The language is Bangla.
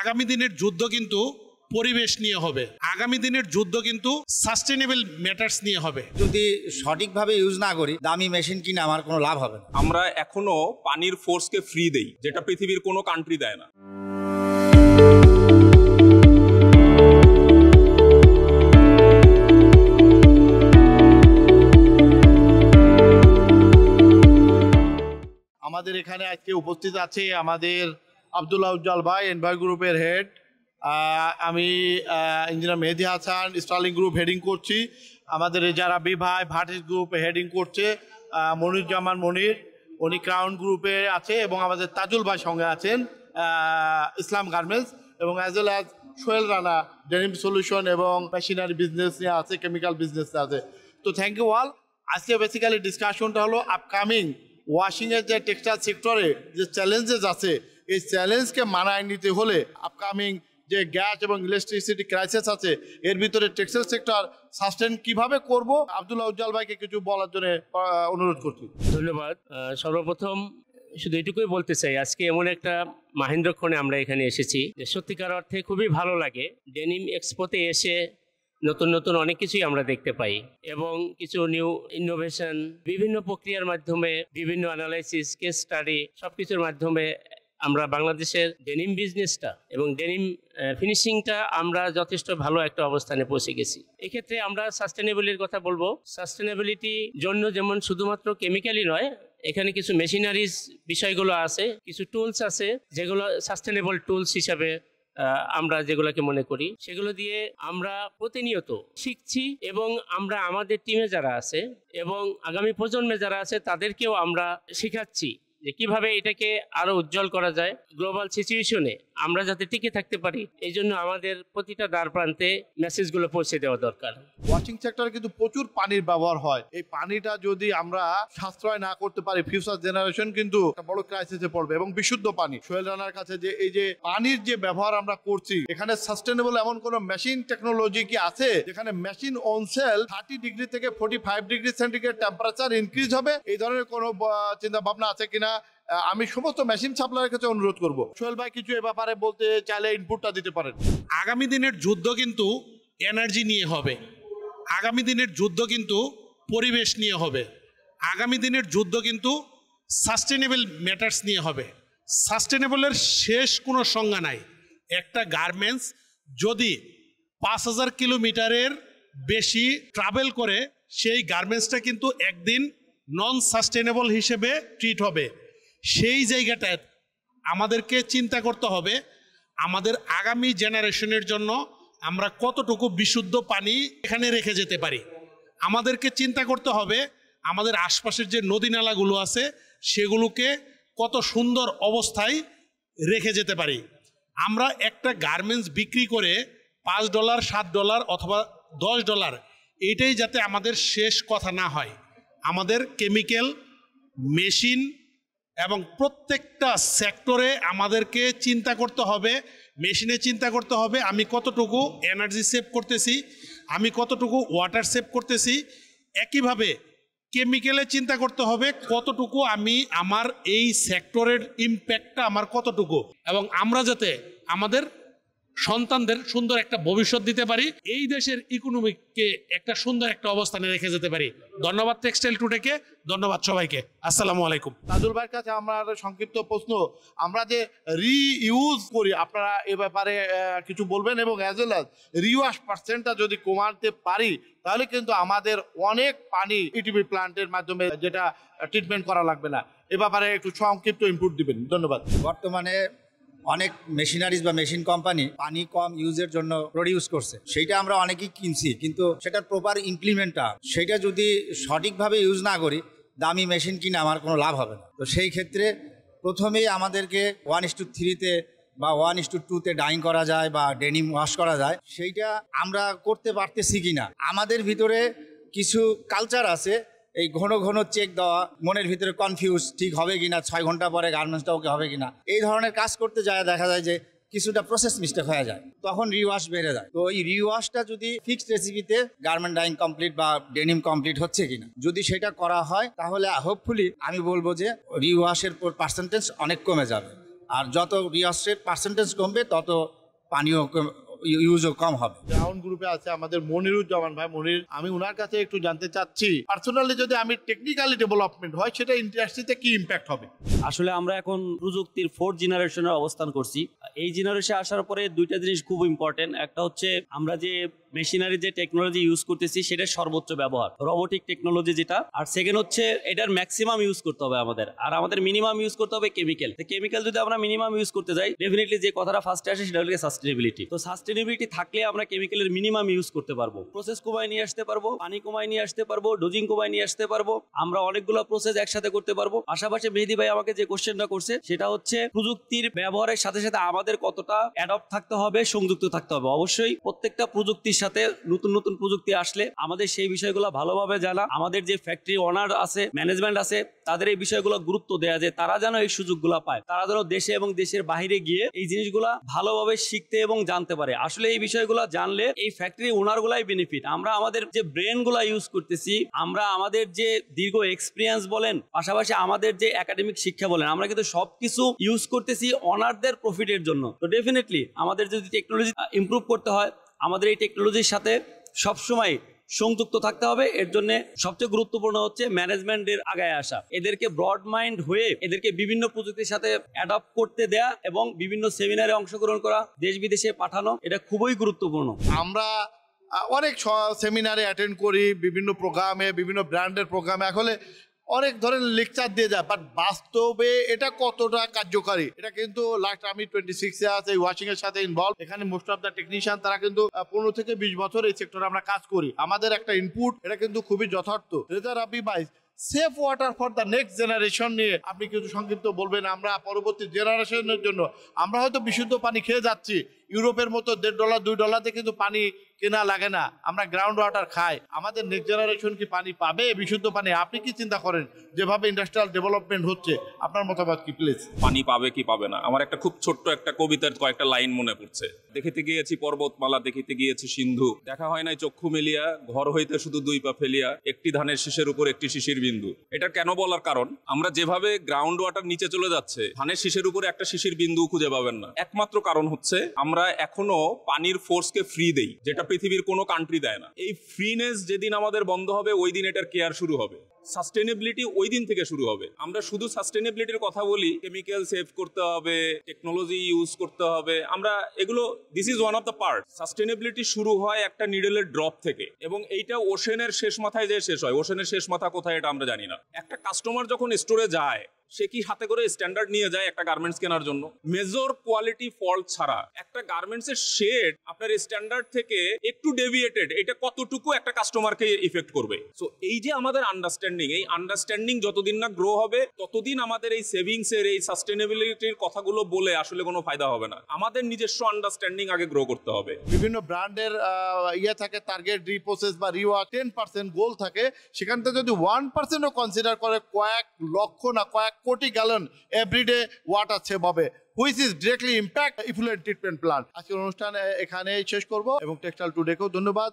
আগামী দিনের যুদ্ধ কিন্তু পরিবেশ নিয়ে হবে, আগামী দিনের যুদ্ধ কিন্তু সাস্টেনেবল ম্যাটার্স নিয়ে হবে। যদি সঠিকভাবে ইউজ না করি দামি মেশিন কিনে আমার কোনো লাভ হবে না। আমরা এখনো পানির ফোর্সকে ফ্রি দেই, যেটা পৃথিবীর কোনো কান্ট্রি দেয় না। আমাদের এখানে আজকে উপস্থিত আছে আমাদের আব্দুল্লাহ উজ্জ্বল ভাই, এনভাই গ্রুপের হেড। আমি engineer Mehedi Hasan, Sterling group heading করছি। আমাদের যারা ভাই ভার্টিস গ্রুপ হেডিং করছে মনিরুজ্জামান মনির, উনি ক্রাউন গ্রুপে আছে, এবং আমাদের তাজুল ভাই সঙ্গে আছেন ইসলাম গার্মেন্টস, এবং as well as Sohel Rana denim solution এবং মেশিনারি বিজনেস নিয়ে আছে, কেমিক্যাল বিজনেস আছে। তো থ্যাংক ইউ অল। আজকে বেসিক্যালি ডিসকাশনটা হলো আপকামিং ওয়াশিংয়ের যে টেক্সটাইল সেক্টরে যে চ্যালেঞ্জেস আছে, এই চ্যালেঞ্জকে মানায় নিতে হলে আপকামিং যে গ্যাস এবং ইলেকট্রিসিটি ক্রাইসিস আছে, এর ভিতরে টেক্সটাইল সেক্টর সাস্টেন কিভাবে করব, আব্দুল্লাহ উজ্জ্বল ভাইকে কিছু বলার জন্য অনুরোধ করছি। ধন্যবাদ। সর্বপ্রথম শুধু এটুকুই বলতে চাই, আজকে এমন একটা মাহেন্দ্রক্ষণে আমরা এখানে এসেছি যে সত্যিকার অর্থে খুবই ভালো লাগে। ডেনিম এক্সপোতে এসে নতুন নতুন অনেক কিছুই আমরা দেখতে পাই, এবং কিছু নিউ ইনোভেশন বিভিন্ন প্রক্রিয়ার মাধ্যমে, বিভিন্ন অ্যানালাইসিস, কেস স্টাডি, সবকিছুর মাধ্যমে আমরা বাংলাদেশের ডেনিম বিজনেসটা এবং ডেনিম ফিনিশিংটা আমরা যথেষ্ট ভালো একটা অবস্থানে পৌঁছে গেছি। এক্ষেত্রে আমরা সাস্টেনেবিলিটির কথা বলবো। সাস্টেনেবিলিটির জন্য যেমন শুধুমাত্র কেমিক্যালই নয়, এখানে কিছু মেশিনারিজ বিষয়গুলো আছে, কিছু টুলস আছে যেগুলো সাস্টেনেবল টুলস হিসাবে আমরা যেগুলোকে মনে করি, সেগুলো দিয়ে আমরা প্রতিনিয়ত শিখছি, এবং আমরা আমাদের টিমে যারা আছে এবং আগামী প্রজন্মে যারা আছে তাদেরকেও আমরা শেখাচ্ছি যে কিভাবে এটাকে আরো উজ্জ্বল করা যায় গ্লোবাল সিচুয়েশনে আমরা যাতে টিকে থাকতে পারি। এই জন্য আমাদের প্রতিটা দ্বার প্রান্তে মেসেজগুলো পৌঁছে দেওয়া দরকার। ওয়াশিং সেক্টরে কিন্তু প্রচুর পানির ব্যবহার হয়। এই পানিটা যদি আমরা সাশ্রয় না করতে পারি, ফিউচার জেনারেশন কিন্তু একটা বড় ক্রাইসিসে পড়বে। এবং বিশুদ্ধ পানি, সোহেল রানার কাছে যে এই যে পানির যে ব্যবহার আমরা করছি, এখানে সাস্টেনেবল এমন কোন মেশিন টেকনোলজি কি আছে যেখানে মেশিন অন সেল 30 ডিগ্রি থেকে 45 ডিগ্রি সেন্টিগ্রেড টেম্পারেচার ইনক্রিজ হবে? এই ধরনের কোনো চিন্তা ভাবনা আছে কিনা আমি সমস্ত মেশিন সাপ্লাইয়ের কাছে অনুরোধ করব। সোহেল ভাই কিছু এ ব্যাপারে বলতে চাইলে ইনপুটটা দিতে পারেন। আগামী দিনের যুদ্ধ কিন্তু এনার্জি নিয়ে হবে, আগামী দিনের যুদ্ধ কিন্তু পরিবেশ নিয়ে হবে, আগামী দিনের যুদ্ধ কিন্তু সাস্টেনেবল ম্যাটার্স নিয়ে হবে। সাস্টেনেবলের শেষ কোনো সংজ্ঞা নাই। একটা গার্মেন্টস যদি 5000 কিলোমিটারের বেশি ট্রাভেল করে, সেই গার্মেন্টসটা কিন্তু একদিন নন সাস্টেনেবল হিসেবে ট্রিট হবে। সেই জায়গাটায় আমাদেরকে চিন্তা করতে হবে আমাদের আগামী জেনারেশনের জন্য আমরা কতটুকু বিশুদ্ধ পানি এখানে রেখে যেতে পারি। আমাদেরকে চিন্তা করতে হবে আমাদের আশপাশের যে নদী নালাগুলো আছে সেগুলোকে কত সুন্দর অবস্থায় রেখে যেতে পারি। আমরা একটা গার্মেন্টস বিক্রি করে $5, $7 অথবা $10, এইটাই যাতে আমাদের শেষ কথা না হয়। আমাদের কেমিক্যাল, মেশিন এবং প্রত্যেকটা সেক্টরে আমাদেরকে চিন্তা করতে হবে, মেশিনে চিন্তা করতে হবে আমি কতটুকু এনার্জি সেভ করতেছি, আমি কতটুকু ওয়াটার সেভ করতেছি। একইভাবে কেমিক্যালে চিন্তা করতে হবে কতটুকু আমি আমার এই সেক্টরের ইম্প্যাক্টটা আমার কতটুকু, এবং আমরা যাতে আমাদের সন্তানদের সুন্দর একটা ভবিষ্যৎ দিতে পারি, এই দেশের ইকোনমিককে একটা সুন্দর একটা অবস্থানে রেখে যেতে পারি। ধন্যবাদ টেক্সটাইল টুডেকে, ধন্যবাদ সবাইকে। আসসালামু আলাইকুম। তাজুল ভাইয়ের কাছে আমার সংক্ষিপ্ত প্রশ্ন, আমরা যে রিইউজ করি আপনারা এ ব্যাপারে কিছু বলবেন, এবং অ্যাজ ওয়েল অ্যাজ রিওয়াশ পার্সেন্টটা যদি কমাতে পারি তাহলে কিন্তু আমাদের অনেক পানি ইটিবি প্ল্যান্টের মাধ্যমে যেটা ট্রিটমেন্ট করা লাগবে না। এ ব্যাপারে একটু সংক্ষিপ্ত ইনপুট দিবেন, ধন্যবাদ। বর্তমানে অনেক মেশিনারিজ বা মেশিন কোম্পানি পানি কম ইউজের জন্য প্রডিউস করছে, সেইটা আমরা অনেকেই কিনছি, কিন্তু সেটার প্রপার ইমপ্লিমেন্টটা সেটা যদি সঠিকভাবে ইউজ না করি দামি মেশিন কিনে আমার কোনো লাভ হবে না। তো সেই ক্ষেত্রে প্রথমেই আমাদেরকে 1:3-তে বা 1:2-তে ডাইং করা যায় বা ডেনিম ওয়াশ করা যায়, সেইটা আমরা করতে পারতেছি কিনা। আমাদের ভিতরে কিছু কালচার আছে, এই ঘন ঘন চেক দেওয়া, মনের ভিতরে কনফিউজ ঠিক হবে কিনা, 6 ঘন্টা পরে গার্মেন্টসটা ওকে হবে কিনা, এই ধরনের কাজ করতে যায় দেখা যায় যে কিছুটা প্রসেস মিস্টেক হয়ে যায়, তখন রিওয়াশ বেড়ে যায়। তো এই রিওয়াশটা যদি ফিক্সড রেসিপিতে গার্মেন্ট ডাইং কমপ্লিট বা ডেনিম কমপ্লিট হচ্ছে কিনা যদি সেটা করা হয়, তাহলে হোপফুলি আমি বলবো যে রিওয়াশের পার্সেন্টেজ অনেক কমে যাবে। আর যত রিওয়াস্টের পার্সেন্টেজ কমবে তত পানিও ইউজও কম হবে। গ্রাউন্ড গ্রুপে আছে আমাদের মনিরুজ্জামান ভাই। মনির, আমি ওনার কাছে একটু জানতে চাচ্ছি, পার্সোনালি যদি আমি টেকনিক্যালি ডেভেলপমেন্ট হয় সেটা ইন্ডাস্ট্রিতে কি ইম্প্যাক্ট হবে? আসলে আমরা এখন প্রযুক্তির 4th জেনারেশনের অবস্থান করছি। এই জেনারেশনে আসার পরে দুইটা জিনিস খুব ইম্পর্টেন্ট। একটা হচ্ছে আমরা যে মেশিনারি যে টেকনোলজি ইউজ করতেছি সেটার সর্বোচ্চ ব্যবহার, রোবোটিক টেকনোলজি যেটা। আর সেকেন্ড হচ্ছে এটার ম্যাক্সিমাম ইউজ করতে হবে আমাদের, আর আমাদের মিনিমাম ইউজ করতে হবে কেমিক্যাল। কেমিক্যাল যদি আমরা মিনিমাম ইউজ করতে যাই, ডেফিনেটলি যে কথাটা ফার্স্টে আসে সেটা হলো সাস্টেনেবিলিটি। তো সাস্টেনেবিলিটি থাকলে আমরা কেমিক্যালের মিনিমাম ইউজ করতে পারবো, প্রসেস কমায় নিয়ে আসতে পারবো, পানি কমায় নিয়ে আসতে পারবো, ডোজিং কমায় নিয়ে আসতে পারবো, আমরা অনেকগুলো প্রসেস একসাথে করতে পারবো। পাশাপাশি মেহেদী ভাই আমাকে যে কোশ্চেনটা করছে সেটা হচ্ছে প্রযুক্তির ব্যবহারের সাথে সাথে আমাদের কতটা অ্যাডপ্ট থাকতে হবে, সংযুক্ত থাকতে হবে। অবশ্যই প্রত্যেকটা প্রযুক্তির সাথে নতুন নতুন প্রযুক্তি আসলে আমাদের সেই বিষয়গুলো ভালোভাবে জানা, আমাদের যে ফ্যাক্টরি ওনার আছে, ম্যানেজমেন্ট আছে, তাদের এই বিষয়গুলো গুরুত্ব দেওয়া যায়, তারা যেন এই সুযোগগুলো পায়, তারা যেন দেশে এবং দেশের বাইরে গিয়ে এই জিনিসগুলা ভালোভাবে শিখতে এবং জানতে পারে। আসলে এই বিষয়গুলো জানলে এই ফ্যাক্টরি ওনার গুলাই বেনিফিট। আমরা আমাদের যে ব্রেন গুলা ইউজ করতেছি, আমরা আমাদের যে দীর্ঘ এক্সপিরিয়েন্স বলেন, পাশাপাশি আমাদের যে একাডেমিক শিক্ষা বলেন, আমরা কিন্তু সবকিছু ইউজ করতেছি ওনারদের প্রফিটের জন্য। তো ডেফিনেটলি আমাদের যদি টেকনোলজি ইমপ্রুভ করতে হয়, আমাদের এই টেকনোলজির সাথে সবসময় সংযুক্ত থাকতে হবে। এর জন্য সবচেয়ে গুরুত্বপূর্ণ হচ্ছে ম্যানেজমেন্টের আগায় আসা, এদেরকে ব্রড মাইন্ড হয়ে এদেরকে বিভিন্ন প্রযুক্তির সাথে অ্যাডপ্ট করতে দেয়া এবং বিভিন্ন সেমিনারে অংশগ্রহণ করা, দেশ বিদেশে পাঠানো, এটা খুবই গুরুত্বপূর্ণ। আমরা অনেক সেমিনারে অ্যাটেন্ড করি, বিভিন্ন প্রোগ্রামে, বিভিন্ন ব্র্যান্ডের প্রোগ্রামে আসলে অনেক ধরনের লেকচার দিয়ে যায়, বাট বাস্তবে এটা কতটা কার্যকারী এটা কিন্তু লাস্ট আমি 26 ইয়ার্স এই ওয়াশিং এর সাথে ইনভলভ। এখানে মোস্ট অফ দ্য টেকনিশিয়ান তারা কিন্তু 15 থেকে 20 বছর এই সেক্টরে আমরা কাজ করি। আমাদের একটা ইনপুট এটা কিন্তু খুবই যথার্থ। রেজা রাব্বি ভাই, safe water for the next generation নিয়ে আপনি কিছু সংক্ষিপ্ত বলবেন? আমরা পরবর্তী জেনারেশনের জন্য, আমরা হয়তো বিশুদ্ধ পানি খেয়ে যাচ্ছি, ইউরোপের মতো $1.5 $2 কিন্তু পানি কেনা লাগে না, আমরা গ্রাউন্ড ওয়াটার খাই। আমাদের নেক্সট জেনারেশন কি পানি পাবে, বিশুদ্ধ পানি? আপনি কি চিন্তা করেন যেভাবে ইন্ডাস্ট্রিয়াল ডেভেলপমেন্ট হচ্ছে, আপনার মতামত কি প্লিজ? পানি পাবে কি পাবে না, আমার একটা খুব ছোট্ট একটা কবিতার কয়েকটা লাইন মনে পড়ছে। দেখিতে গিয়েছি পর্বতমালা, দেখিতে গিয়েছি সিন্ধু, দেখা হয় নাই চক্ষু মেলিয়া, ঘর হইতে শুধু 2 পা ফেলিয়া, একটি ধানের শীষের উপর একটি শিশির বিন্দু। এটা কেন বলার কারণ, আমরা যেভাবে গ্রাউন্ড ওয়াটার নিচে চলে যাচ্ছে, ধানের শীষের উপরে একটা শিশির বিন্দু খুঁজে পাবেন না। একমাত্র কারণ হচ্ছে আমরা এখনো পানির ফোর্সকে ফ্রি দেই, যেটা পৃথিবীর কোনো কান্ট্রি দেয় না। এই ফ্রিনেস যেদিন আমাদের বন্ধ হবে, ওই দিন এটার কেয়ার শুরু হবে। সাস্টেনেবিলিটি ওই দিন থেকে শুরু হবে। আমরা শুধু সাস্টেনেবিলিটির কথা বলি, কেমিক্যাল সেভ করতে হবে, টেকনোলজি ইউজ করতে হবে, আমরা এগুলো, this is one of the part. Sustainability শুরু হয় একটা নিডলের ড্রপ থেকে, এবং এইটা ওশেনের শেষ মাথায় যে শেষ হয়। ওশেনের শেষ মাথা কোথায় এটা আমরা জানি না। একটা কাস্টমার যখন স্টোরে যায়, সে কি হাতে করে স্ট্যান্ডার্ড নিয়ে যায় একটা গার্মেন্টস কেনার জন্য? মেজর কোয়ালিটি ফল্ট ছাড়া একটা গার্মেন্টসের শেড আপনার স্ট্যান্ডার্ড থেকে একটু ডেভিয়েটেড, এটা কতটুকু একটা কাস্টমারকে ইফেক্ট করবে? সো এই যে আমাদের আন্ডারস্ট্যান্ডিং, এই আন্ডারস্ট্যান্ডিং যতদিন না গ্রো হবে, ততদিন আমাদের এই সেভিংস এর, এই সাস্টেনেবিলিটির কথাগুলো বলে আসলে কোনো ফায়দা হবে না। আমাদের নিজস্ব আন্ডারস্ট্যান্ডিং আগে গ্রো করতে হবে। বিভিন্ন ব্র্যান্ডের ইয়ে থাকে, টার্গেট রিপ্রসেস বা রিওয়ার্ড 10% গোল থাকে, সেখান থেকে যদি 1%ও কনসিডার করে, কয়েক লক্ষ না কয়েক কোটি গ্যালন এভরিডে ওয়াটার সেভ হবে, which is directly impact effluent treatment plant. আজকের অনুষ্ঠান এখানেই শেষ করব এবং টেক্সটাইল টুডেকেও ধন্যবাদ।